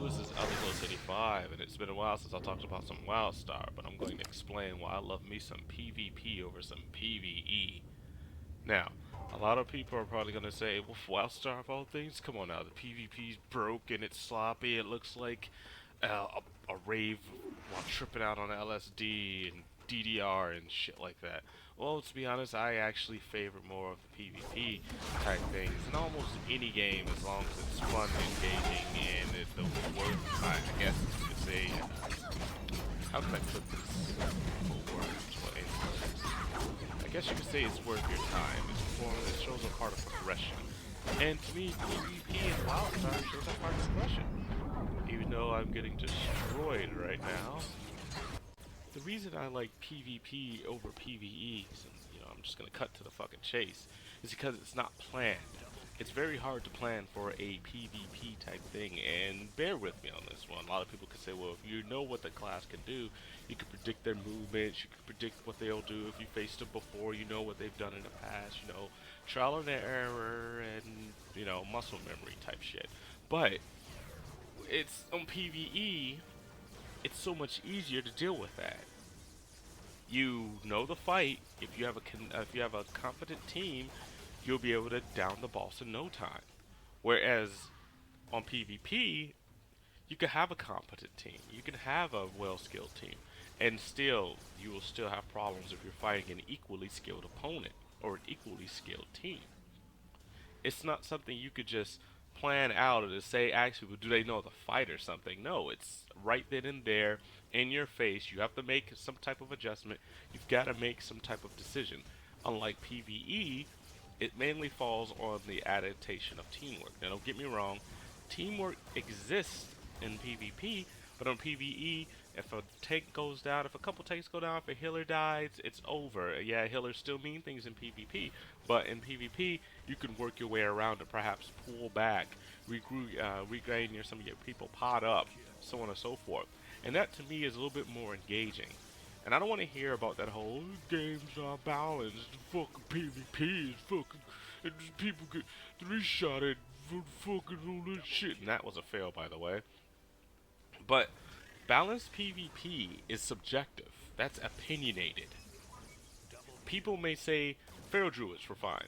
this is Elderglow85, and it's been a while since I talked about some Wildstar, but I'm going to explain why I love me some PvP over some PvE. Now, a lot of people are probably going to say, well, Wildstar of all things, come on now, the PvP's broken, it's sloppy, it looks like a rave while tripping out on LSD and DDR and shit like that. Well, to be honest, I actually favor more of the PvP type things in almost any game as long as it's fun, engaging, and the worth, I guess you could say, how can I put this for words? I guess you could say it's worth your time. It shows a part of progression. And to me, PvP and Wildstar shows a part of progression. Even though I'm getting destroyed right now. The reason I like PvP over PvE, and I'm just gonna cut to the fucking chase, is because it's not planned. It's very hard to plan for a PvP type thing, and bear with me on this one. A lot of people could say, well, if you know what the class can do, you can predict their movements, you can predict what they'll do if you faced them before, you know what they've done in the past, trial and error, and, muscle memory type shit. But, it's on PvE, it's so much easier to deal with that. You know the fight. If you have a competent team, you'll be able to down the boss in no time. Whereas on PvP, you can have a competent team, you can have a well-skilled team, and still you will still have problems if you're fighting an equally skilled opponent or an equally skilled team. It's not something you could just plan out or to say, actually, well, do they know the fight or something? No, it's right then and there in your face. You have to make some type of adjustment. You've got to make some type of decision. Unlike PvE, it mainly falls on the adaptation of teamwork. Now, don't get me wrong, teamwork exists in PvP, but on PvE, if a tank goes down, if a couple tanks go down, if a healer dies, it's over. Yeah, healers still mean things in PvP, but in PvP, you can work your way around and perhaps pull back, regain some of your people, pot up, so on and so forth. And that to me is a little bit more engaging. And I don't want to hear about that whole games are balanced, fucking PvP is fucking, and just people get three-shotted for fucking all this shit. And that was a fail, by the way. But balanced PvP is subjective. That's opinionated. People may say Feral Druids were fine.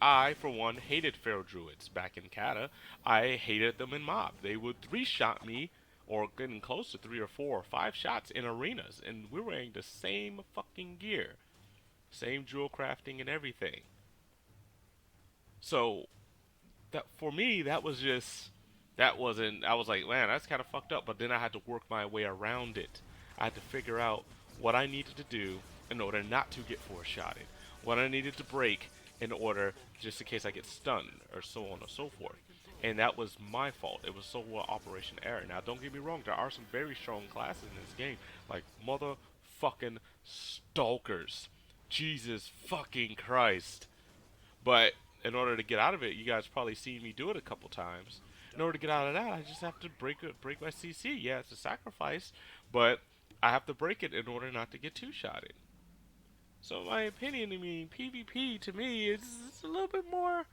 I, for one, hated Feral Druids back in Kata. I hated them in Mob. They would three-shot me, or getting close to 3 or 4 or 5 shots in arenas, and we're wearing the same fucking gear. Same jewel crafting and everything. So, that for me, that wasn't, I was like, man, that's kind of fucked up, but then I had to work my way around it. I had to figure out what I needed to do in order not to get four-shotted, what I needed to break in order, just in case I get stunned, or so on and so forth. And that was my fault. It was so well Operation Error. Now, don't get me wrong, there are some very strong classes in this game, like motherfucking Stalkers. Jesus fucking Christ. But in order to get out of it, you guys probably seen me do it a couple times. In order to get out of that, I just have to break my CC. Yeah, it's a sacrifice, but I have to break it in order not to get two-shotted. So, in my opinion, PvP to me is a little bit more.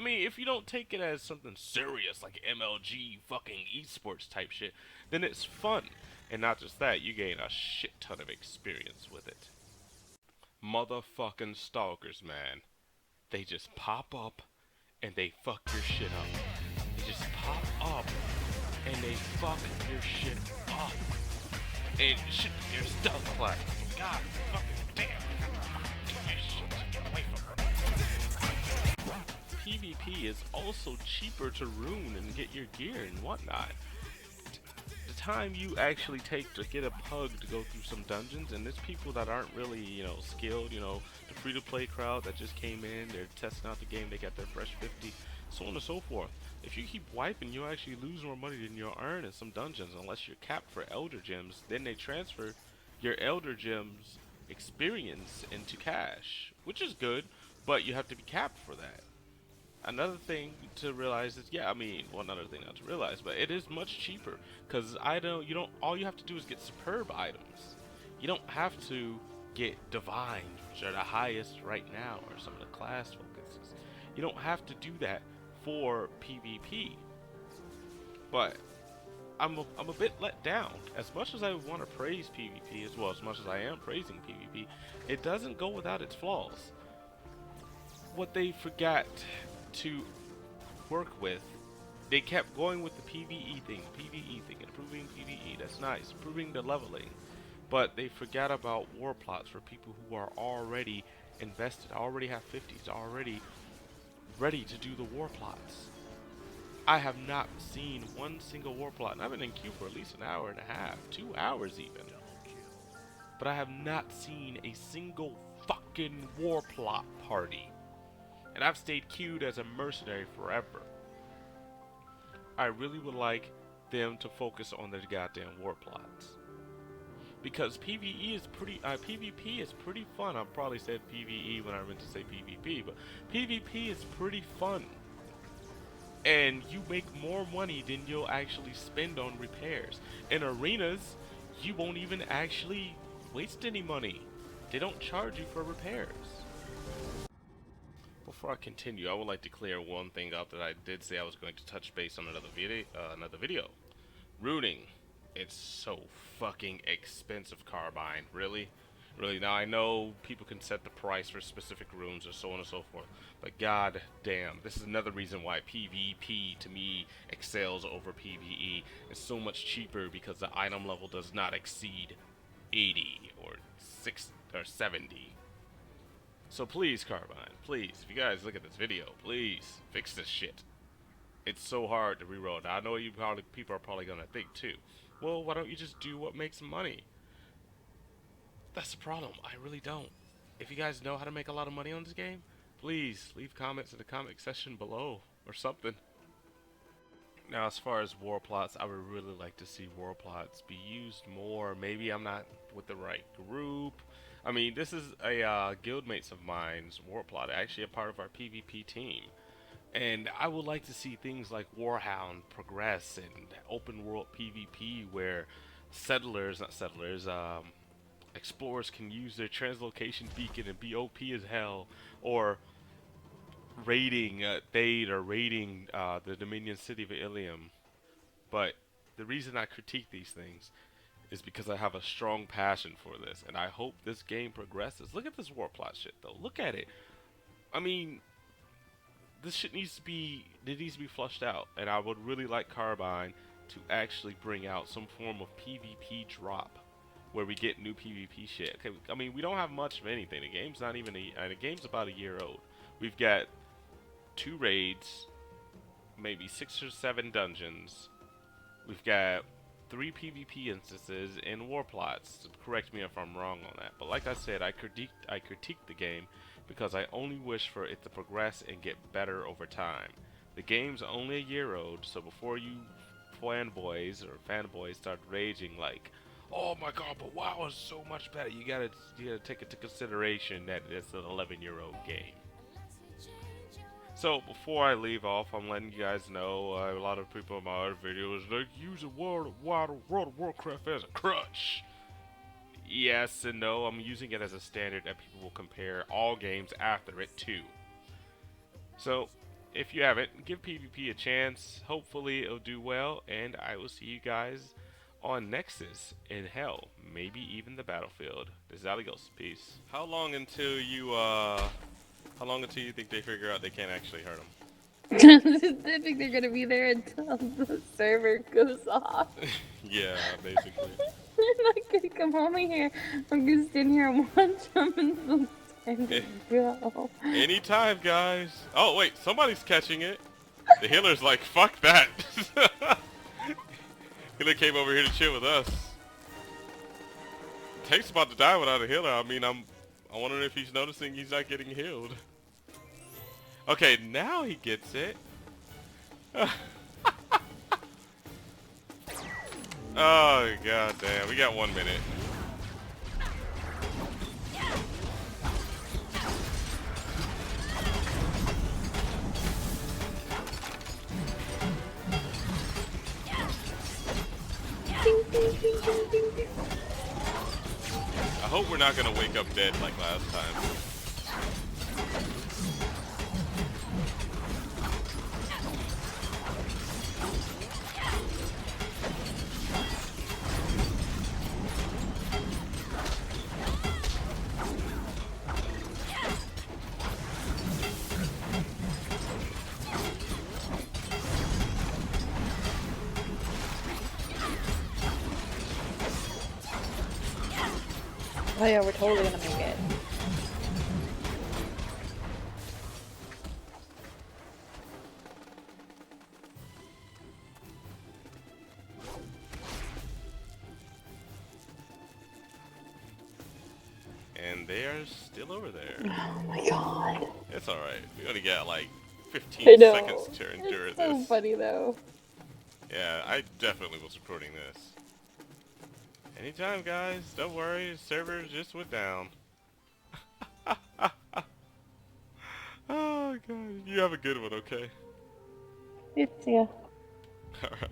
If you don't take it as something serious like MLG fucking esports type shit, then it's fun. And not just that, you gain a shit ton of experience with it. Motherfucking stalkers, man. They just pop up and they fuck your shit up. They just pop up and they fuck your shit up. And shit, your stealth class. God fucking damn. Get away from her. PvP is also cheaper to rune and get your gear and whatnot. The time you actually take to get a pug to go through some dungeons, and there's people that aren't really, skilled, the free-to-play crowd that just came in, they're testing out the game, they got their fresh 50, so on and so forth. If you keep wiping, you actually lose more money than you'll earn in some dungeons, unless you're capped for Elder Gems. Then they transfer your Elder Gems experience into cash, which is good, but you have to be capped for that. Another thing to realize is, another thing not to realize, but it is much cheaper, because all you have to do is get superb items. You don't have to get divine, which are the highest right now, or some of the class focuses. You don't have to do that for PvP. But I'm a bit let down. As much as I want to praise PvP, as well as much as I am praising PvP, it doesn't go without its flaws. What they forgot to work with, they kept going with the PvE thing, improving PvE. That's nice, improving the leveling, but they forgot about war plots for people who are already invested, already have 50s, already ready to do the war plots. I have not seen one single war plot, and I've been in queue for at least an hour and a half, 2 hours even. But I have not seen a single fucking war plot party. And I've stayed queued as a mercenary forever. I really would like them to focus on their goddamn war plots. Because PvE is PvP is pretty fun. I probably said PvE when I meant to say PvP, but PvP is pretty fun. And you make more money than you'll actually spend on repairs. In arenas, you won't even actually waste any money. They don't charge you for repairs. Before I continue, I would like to clear one thing up that I did say I was going to touch base on another video. Rooting. It's so fucking expensive, Carbine. Really? Really, now I know people can set the price for specific rooms or so on and so forth, but god damn, this is another reason why PvP to me excels over PvE. It's so much cheaper because the item level does not exceed 80 or 6 or 70. So please, Carbine, please, if you guys look at this video, please fix this shit. It's so hard to reroll. Now, I know people are probably gonna think too, well, why don't you just do what makes money? That's the problem. I really don't. If you guys know how to make a lot of money on this game, please leave comments in the comment section below or something. Now, as far as war plots, I would really like to see war plots be used more. Maybe I'm not with the right group. I mean, this is a guildmates of mine's war plot, actually a part of our PvP team. And I would like to see things like Warhound progress and open world PvP where explorers can use their translocation beacon and be OP as hell, or raiding Thade or raiding the Dominion city of Ilium. But the reason I critique these things is because I have a strong passion for this, and I hope this game progresses. Look at this war plot shit though. Look at it. I mean, this shit needs to be flushed out, and I would really like Carbine to actually bring out some form of PvP drop where we get new PvP shit. Okay, I mean, we don't have much of anything. The game's not even the game's about a year old. We've got 2 raids, maybe 6 or 7 dungeons. We've got 3 PvP instances and war plots. So correct me if I'm wrong on that. But like I said, I critiqued the game because I only wish for it to progress and get better over time. The game's only a year old, so before you fanboys start raging like, oh my god, but WoW is so much better, you gotta take into consideration that it's an 11-year-old game. So before I leave off, I'm letting you guys know a lot of people in my other videos like using World of Warcraft as a crutch. Yes and no, I'm using it as a standard that people will compare all games after it to. So if you haven't, give PvP a chance. Hopefully it'll do well, and I will see you guys on Nexus, in hell, maybe even the battlefield. This is Aligos. Peace. How long until you think they figure out they can't actually hurt them? I think they're gonna be there until the server goes off. Yeah, basically. They're not gonna come home here. I'm gonna stand here and watch them until time to go. Anytime, guys. Oh wait, somebody's catching it. The healer's like, fuck that. Healer came over here to chill with us. Tank's about to die without a healer. I mean, I'm wondering if he's noticing he's not getting healed. Okay, now he gets it. Oh, god damn. We got 1 minute. I hope we're not gonna wake up dead like last time. Oh yeah, we're totally gonna make it. And they are still over there. Oh my god. It's alright. We only got like I 15 seconds know. to endure It's so this. funny though. Yeah, I definitely was recording this. Anytime, guys. Don't worry. Servers just went down. Oh, God. You have a good one, okay? It's yeah. Alright.